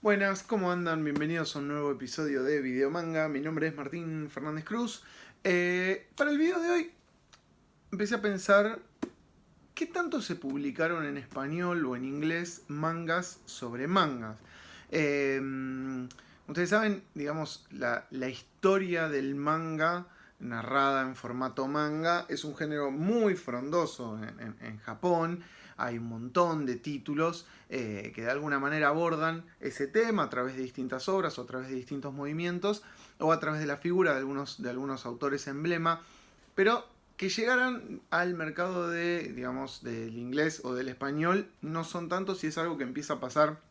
Buenas, ¿cómo andan? Bienvenidos a un nuevo episodio de Videomanga. Mi nombre es Martín Fernández Cruz. Para el video de hoy empecé a pensar qué tanto se publicaron en español o en inglés mangas sobre mangas. Eh, Ustedes saben, digamos, la historia del manga narrada en formato manga es un género muy frondoso en Japón. Hay un montón de títulos que de alguna manera abordan ese tema a través de distintas obras o a través de distintos movimientos o a través de la figura de algunos autores emblema, pero que llegaran al mercado de, digamos, del inglés o del español no son tantos y es algo que empieza a pasar,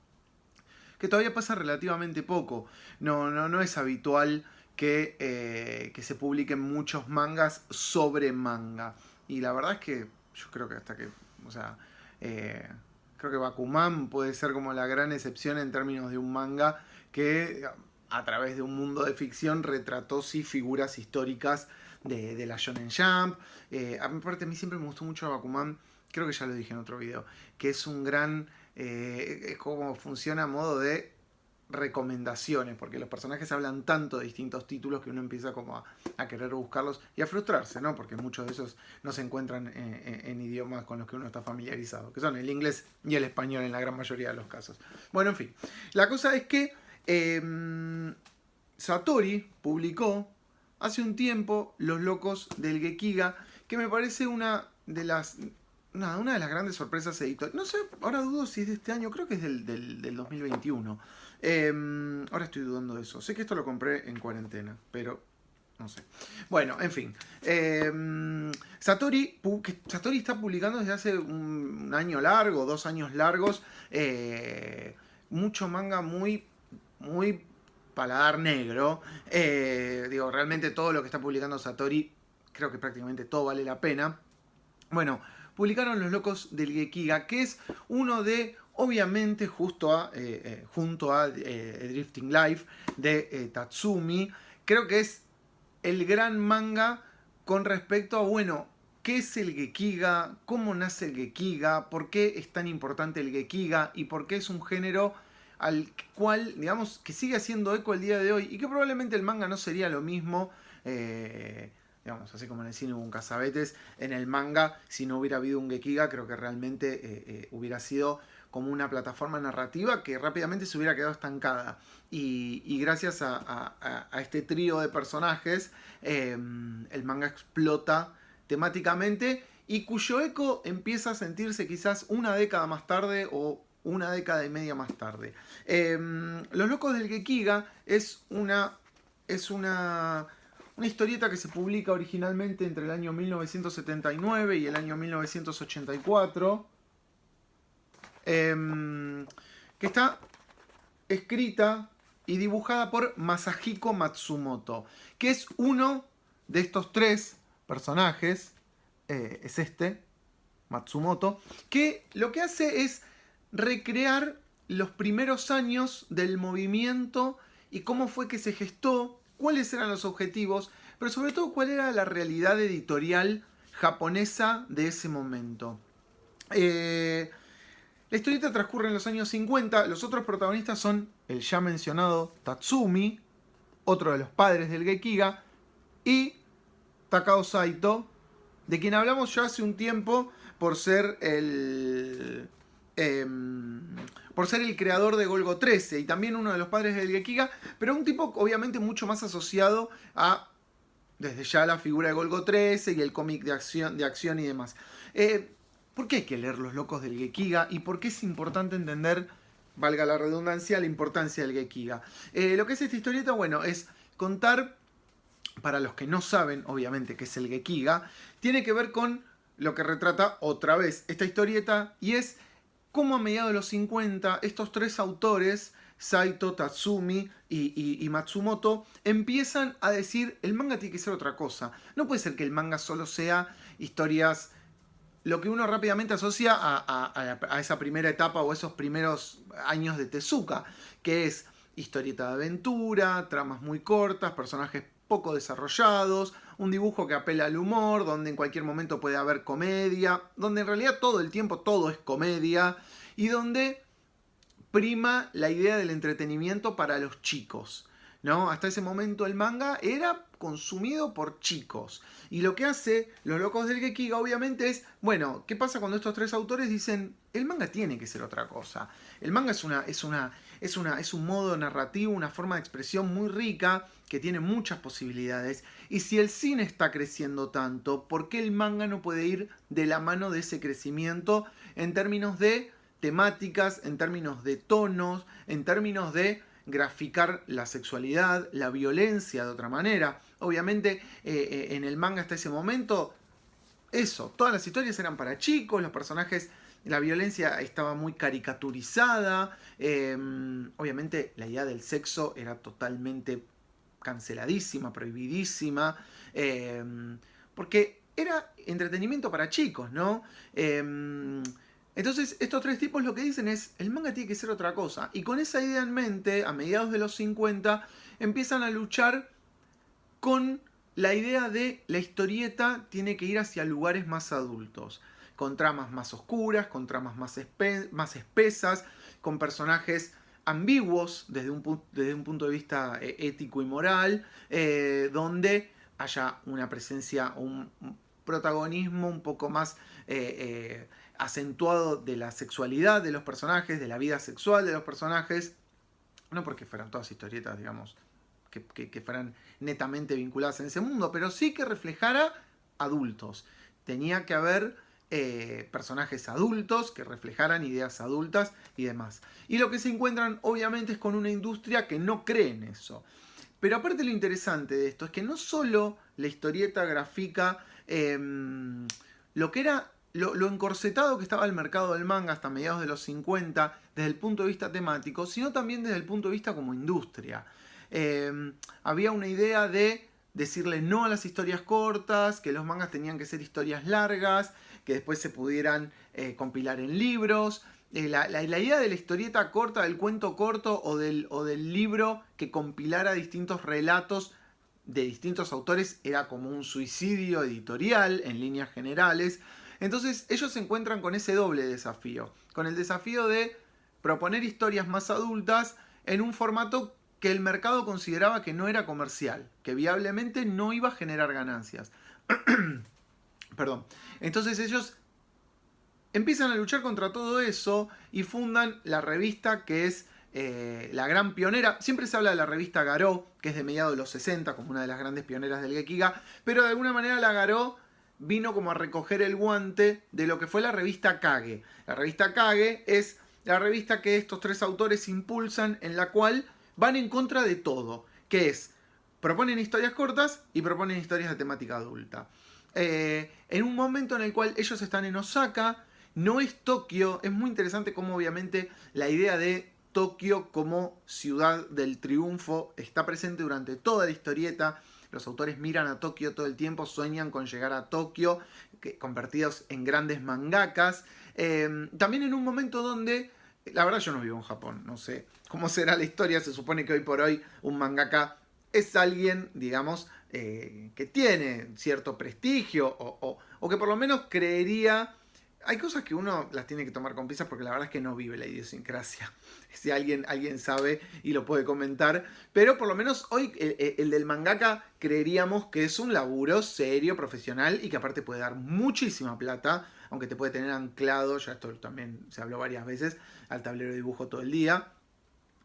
que todavía pasa relativamente poco. No es habitual que se publiquen muchos mangas sobre manga. Y la verdad es que yo creo que hasta que, o sea, eh, creo que Bakuman puede ser como la gran excepción en términos de un manga que a través de un mundo de ficción retrató sí figuras históricas de la Shonen Jump. Aparte a mí siempre me gustó mucho Bakuman, creo que ya lo dije en otro video, que es un gran es como funciona a modo de recomendaciones, porque los personajes hablan tanto de distintos títulos que uno empieza como a querer buscarlos y a frustrarse, ¿no? Porque muchos de esos no se encuentran en idiomas con los que uno está familiarizado, que son el inglés y el español en la gran mayoría de los casos. Bueno, en fin, la cosa es que Satori publicó hace un tiempo Los Locos del Gekiga, que me parece una de las grandes sorpresas editoriales. No sé, ahora dudo si es de este año, creo que es del 2021. Ahora estoy dudando de eso. Sé que esto lo compré en cuarentena, pero no sé. Bueno, en fin. Satori está publicando desde hace un año largo, 2 años largos, mucho manga muy paladar negro. Digo, realmente todo lo que está publicando Satori, creo que prácticamente todo vale la pena. Bueno, publicaron Los Locos del Gekiga, que es uno de, obviamente, junto a Drifting Life de Tatsumi. Creo que es el gran manga con respecto a, bueno, ¿qué es el Gekiga? ¿Cómo nace el Gekiga? ¿Por qué es tan importante el Gekiga? ¿Y por qué es un género al cual, digamos, que sigue haciendo eco el día de hoy? Y que probablemente el manga no sería lo mismo. Digamos, así como en el cine hubo un cazabetes, en el manga, si no hubiera habido un Gekiga, creo que realmente hubiera sido como una plataforma narrativa que rápidamente se hubiera quedado estancada. Y gracias a este trío de personajes, el manga explota temáticamente y cuyo eco empieza a sentirse quizás una década más tarde o una década y media más tarde. Los Locos del Gekiga es una historieta que se publica originalmente entre el año 1979 y el año 1984, que está escrita y dibujada por Masahiko Matsumoto, que es uno de estos tres personajes, es Matsumoto, que lo que hace es recrear los primeros años del movimiento y cómo fue que se gestó, cuáles eran los objetivos, pero sobre todo cuál era la realidad editorial japonesa de ese momento. La historieta transcurre en los años 50. Los otros protagonistas son el ya mencionado Tatsumi, otro de los padres del Gekiga, y Takao Saito, de quien hablamos ya hace un tiempo por ser por ser el creador de Golgo 13 y también uno de los padres del Gekiga, pero un tipo obviamente mucho más asociado a, desde ya, la figura de Golgo 13 y el cómic de acción y demás. ¿Por qué hay que leer Los Locos del Gekiga y por qué es importante entender, valga la redundancia, la importancia del Gekiga? Lo que es esta historieta, bueno, es contar, para los que no saben, obviamente, qué es el Gekiga, tiene que ver con lo que retrata otra vez esta historieta, y es cómo a mediados de los 50 estos tres autores, Saito, Tatsumi y Matsumoto, empiezan a decir, el manga tiene que ser otra cosa. No puede ser que el manga solo sea historias, lo que uno rápidamente asocia a esa primera etapa o esos primeros años de Tezuka, que es historieta de aventura, tramas muy cortas, personajes poco desarrollados, un dibujo que apela al humor, donde en cualquier momento puede haber comedia, donde en realidad todo el tiempo todo es comedia, y donde prima la idea del entretenimiento para los chicos, ¿no? Hasta ese momento el manga era consumido por chicos. Y lo que hace los locos del Gekiga obviamente es, bueno, ¿qué pasa cuando estos tres autores dicen, el manga tiene que ser otra cosa? El manga es un modo narrativo, una forma de expresión muy rica, que tiene muchas posibilidades. Y si el cine está creciendo tanto, ¿por qué el manga no puede ir de la mano de ese crecimiento en términos de temáticas, en términos de tonos, en términos de graficar la sexualidad, la violencia de otra manera? Obviamente en el manga hasta ese momento, eso, todas las historias eran para chicos, los personajes, la violencia estaba muy caricaturizada, obviamente la idea del sexo era totalmente canceladísima, prohibidísima, porque era entretenimiento para chicos, ¿no? Entonces, estos tres tipos lo que dicen es, el manga tiene que ser otra cosa. Y con esa idea en mente, a mediados de los 50, empiezan a luchar con la idea de la historieta tiene que ir hacia lugares más adultos, con tramas más oscuras, con tramas más espesas, con personajes ambiguos desde un punto de vista ético y moral, donde haya una presencia, un protagonismo un poco más acentuado de la sexualidad de los personajes, de la vida sexual de los personajes, no porque fueran todas historietas, digamos, que fueran netamente vinculadas en ese mundo, pero sí que reflejara adultos. Tenía que haber personajes adultos que reflejaran ideas adultas y demás. Y lo que se encuentran obviamente es con una industria que no cree en eso. Pero aparte lo interesante de esto es que no solo la historieta grafica lo que era lo encorsetado que estaba el mercado del manga hasta mediados de los 50 desde el punto de vista temático, sino también desde el punto de vista como industria. Había una idea de decirle no a las historias cortas, que los mangas tenían que ser historias largas, que después se pudieran compilar en libros. La idea de la historieta corta, del cuento corto o del libro que compilara distintos relatos de distintos autores era como un suicidio editorial en líneas generales. Entonces ellos se encuentran con ese doble desafío, con el desafío de proponer historias más adultas en un formato que el mercado consideraba que no era comercial, que viablemente no iba a generar ganancias. Perdón. Entonces ellos empiezan a luchar contra todo eso y fundan la revista que es la gran pionera. Siempre se habla de la revista Garou, que es de mediados de los 60, como una de las grandes pioneras del Gekiga, pero de alguna manera la Garou vino como a recoger el guante de lo que fue la revista Kage. La revista Kage es la revista que estos tres autores impulsan, en la cual van en contra de todo, que es, proponen historias cortas y proponen historias de temática adulta. En un momento en el cual ellos están en Osaka, no es Tokio, es muy interesante cómo obviamente la idea de Tokio como ciudad del triunfo está presente durante toda la historieta. Los autores miran a Tokio todo el tiempo, sueñan con llegar a Tokio, convertidos en grandes mangakas. También en un momento donde, la verdad yo no vivo en Japón, no sé cómo será la historia, se supone que hoy por hoy un mangaka es alguien, digamos, que tiene cierto prestigio o que por lo menos creería. Hay cosas que uno las tiene que tomar con pinzas porque la verdad es que no vive la idiosincrasia. Si alguien sabe y lo puede comentar. Pero por lo menos hoy el del mangaka creeríamos que es un laburo serio, profesional y que aparte puede dar muchísima plata, aunque te puede tener anclado, ya esto también se habló varias veces, al tablero de dibujo todo el día.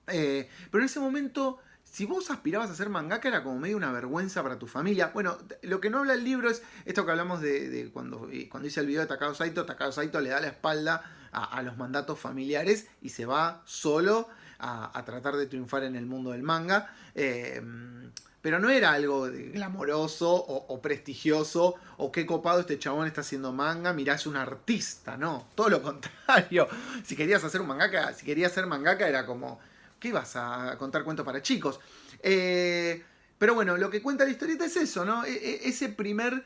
Pero en ese momento, si vos aspirabas a ser mangaka, era como medio una vergüenza para tu familia. Bueno, lo que no habla el libro es esto que hablamos de cuando hice el video de Takao Saito. Takao Saito le da la espalda a los mandatos familiares y se va solo a tratar de triunfar en el mundo del manga. Pero no era algo glamoroso o prestigioso o qué copado este chabón está haciendo manga, mirá, es un artista, no, todo lo contrario. Si querías hacer un mangaka, si querías ser mangaka era como, ¿qué ibas a contar cuentos para chicos? Pero bueno, lo que cuenta la historieta es eso, ¿no? Ese primer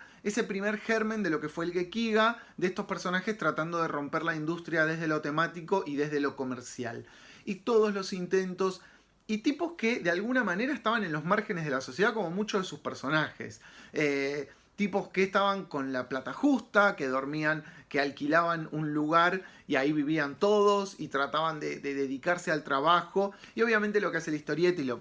germen de lo que fue el Gekiga, de estos personajes tratando de romper la industria desde lo temático y desde lo comercial. Y todos los intentos, y tipos que de alguna manera estaban en los márgenes de la sociedad como muchos de sus personajes. tipos que estaban con la plata justa, que dormían, que alquilaban un lugar y ahí vivían todos y trataban de dedicarse al trabajo. Y obviamente lo que hace la historieta y lo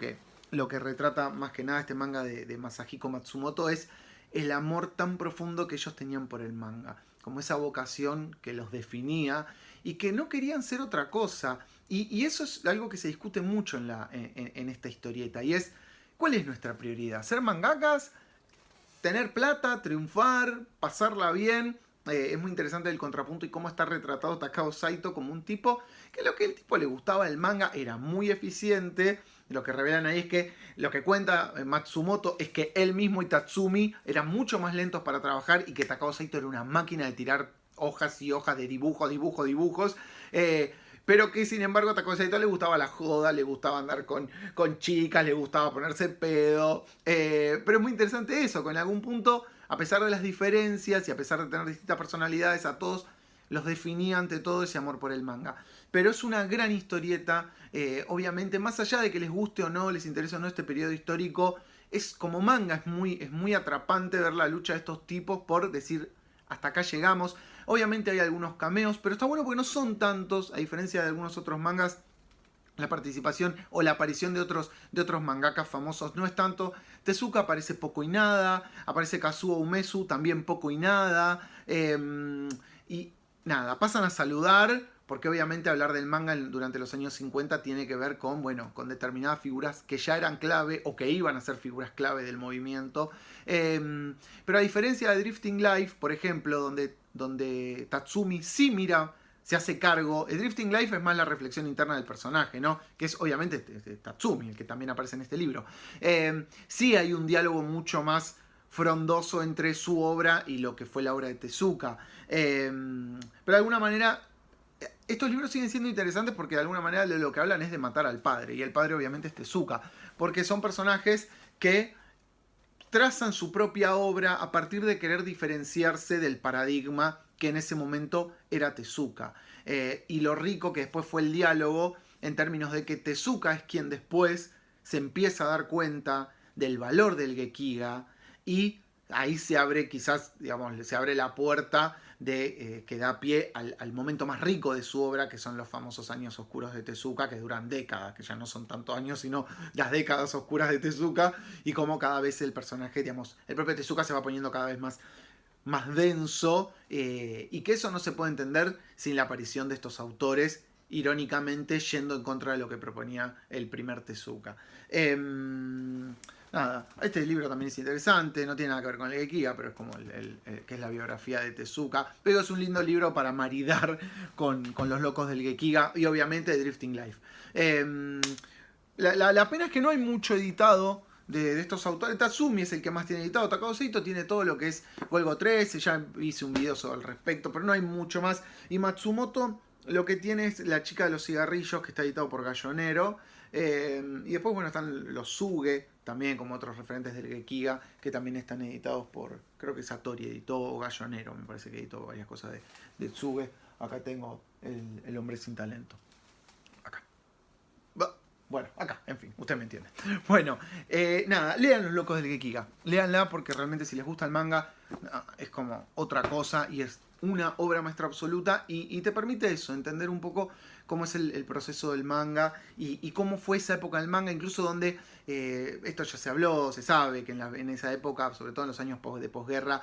que retrata más que nada este manga de Masahiko Matsumoto es el amor tan profundo que ellos tenían por el manga, como esa vocación que los definía y que no querían ser otra cosa. Y eso es algo que se discute mucho en esta historieta, y es, ¿cuál es nuestra prioridad? ¿Ser mangakas? ¿Tener plata? ¿Triunfar? ¿Pasarla bien? Es muy interesante el contrapunto y cómo está retratado Takao Saito como un tipo que lo que el tipo le gustaba del manga era muy eficiente. Lo que revelan ahí es que lo que cuenta Matsumoto es que él mismo y Tatsumi eran mucho más lentos para trabajar y que Takao Saito era una máquina de tirar hojas y hojas de dibujos. Pero que sin embargo a Takao Saito le gustaba la joda, le gustaba andar con chicas, le gustaba ponerse pedo. Pero es muy interesante eso, que en algún punto, a pesar de las diferencias y a pesar de tener distintas personalidades, a todos los definía ante todo ese amor por el manga. Pero es una gran historieta, obviamente, más allá de que les guste o no, les interese o no este periodo histórico, es como manga, es muy atrapante ver la lucha de estos tipos por decir, hasta acá llegamos. Obviamente hay algunos cameos, pero está bueno porque no son tantos, a diferencia de algunos otros mangas. La participación o la aparición de otros mangakas famosos no es tanto. Tezuka aparece poco y nada. Aparece Kazuo Umezu, también poco y nada. Y nada, pasan a saludar, porque obviamente hablar del manga durante los años 50 tiene que ver con, bueno, con determinadas figuras que ya eran clave o que iban a ser figuras clave del movimiento. Pero a diferencia de Drifting Life, por ejemplo, donde Tatsumi sí mira, se hace cargo. El Drifting Life es más la reflexión interna del personaje, ¿no? Que es obviamente Tatsumi, el que también aparece en este libro. Sí hay un diálogo mucho más frondoso entre su obra y lo que fue la obra de Tezuka. Pero de alguna manera, estos libros siguen siendo interesantes porque de alguna manera de lo que hablan es de matar al padre. Y el padre obviamente es Tezuka. Porque son personajes que trazan su propia obra a partir de querer diferenciarse del paradigma que en ese momento era Tezuka. Y lo rico que después fue el diálogo en términos de que Tezuka es quien después se empieza a dar cuenta del valor del Gekiga, y ahí se abre quizás, digamos, se abre la puerta que da pie al momento más rico de su obra, que son los famosos años oscuros de Tezuka, que duran décadas, que ya no son tantos años, sino las décadas oscuras de Tezuka, y cómo cada vez el personaje, digamos, el propio Tezuka se va poniendo cada vez más denso, y que eso no se puede entender sin la aparición de estos autores, irónicamente yendo en contra de lo que proponía el primer Tezuka. Nada, este libro también es interesante, no tiene nada que ver con el Gekiga, pero es como que es la biografía de Tezuka. Pero es un lindo libro para maridar con los locos del Gekiga y obviamente de Drifting Life. La pena es que no hay mucho editado de estos autores. Tatsumi es el que más tiene editado. Takao Saito tiene todo lo que es Golgo 13, ya hice un video sobre el respecto, pero no hay mucho más. Y Matsumoto lo que tiene es La chica de los cigarrillos, que está editado por Gallonero. Y después, bueno, están los Suge, también como otros referentes del Gekiga, que también están editados por, creo que Satori editó, o Gallonero, me parece que editó varias cosas de Suge. Acá tengo el hombre sin talento. Acá. Bueno, acá, en fin, usted me entiende. Bueno, nada, lean Los locos del Gekiga. Léanla porque realmente si les gusta el manga, es como otra cosa y es una obra maestra absoluta, y te permite eso, entender un poco cómo es el proceso del manga y cómo fue esa época del manga, incluso donde, esto ya se habló, se sabe que en esa época, sobre todo en los años de posguerra,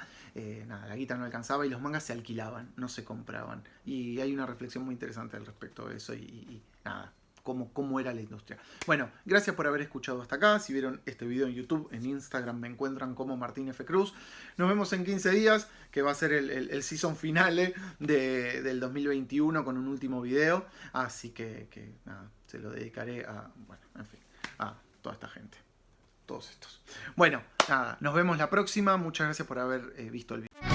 nada, la guita no alcanzaba y los mangas se alquilaban, no se compraban. Y hay una reflexión muy interesante al respecto de eso y nada. Cómo era la industria. Bueno, gracias por haber escuchado hasta acá. Si vieron este video en YouTube, en Instagram me encuentran como Martín F. Cruz. Nos vemos en 15 días, que va a ser el season finale del 2021 con un último video. Así que nada, se lo dedicaré a, bueno, en fin, a toda esta gente. Todos estos. Bueno, nada, nos vemos la próxima. Muchas gracias por haber visto el video.